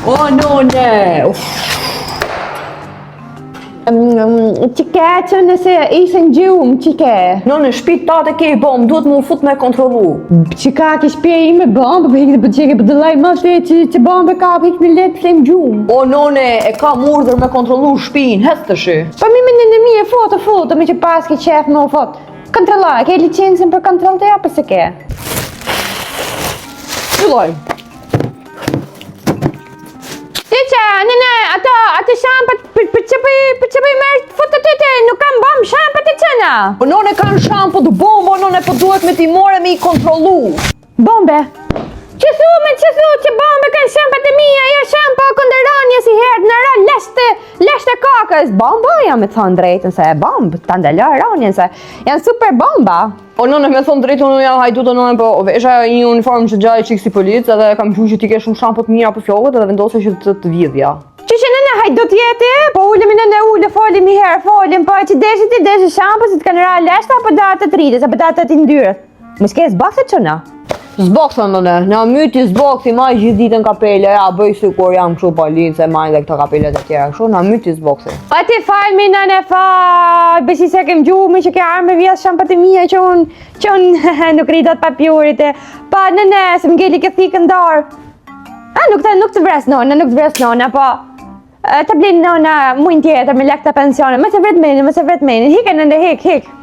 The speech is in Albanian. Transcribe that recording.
O, none! Qike që nëse isën gjumë, qike? None, shpit tate ke i bom, duhet mu fut me kontrolu. Qika ke shpje i me bombë, për hikë të qike për dëllaj më të që bombë ka për hikë me letë flem gjumë. O, none, e ka murdër me kontrolu shpin, hes të shi. Pa mi me në mi e foto, me që pas ke qef me o foto. Kontrola, ke licencën për kontrol të ja, për se ke? Filloj. Tiqa, nëne, atë shampat, për që për i merë foto të të, nuk kam bombë shampat e qëna. O, none, kanë shampo të bombë, o, none, po duhet me ti more me i kontrolu. Bombe? Që që bombe kanë shampat e mija, ja shampa këndëranje si herë në ra leshte kakës. Bomba, jam me thonë drejtën se e bombë, të ndalë ranjen se janë super bomba. O, none, me thonë drejtë, unë jam hajdu të none, po vesha një uniform që gjaj qikë si policë, edhe kam gjuhë që ti ke shumë shampo të mira për flokët edhe vendose që të vidhja. Që nëne hajdu t'jeti, po ullemi nëne ullë, folim i herë, folim, po që deshi shampo si të kanë ra leshte apo datë të rritës, apo datë të ndyrës. Më s'ke zbakse qëna? Zboksa none, në myti zboksi ma i gjithë ditën kapele, ja bëj si kur jam kështu palinë se majnë dhe këta kapelet e tjera kështu, në myti zboksi. A ti falë mi nëne falë, besi se kem gjumë që ke arme vjes shampat e mija që unë nuk rritat papjurit e, pa nëne, se më ngelli ke thikë ndarë. A, nuk të vres nona, po të blinë nona mujnë tjetër me lek të pensionet, më se vret menin, hike nënde, hik.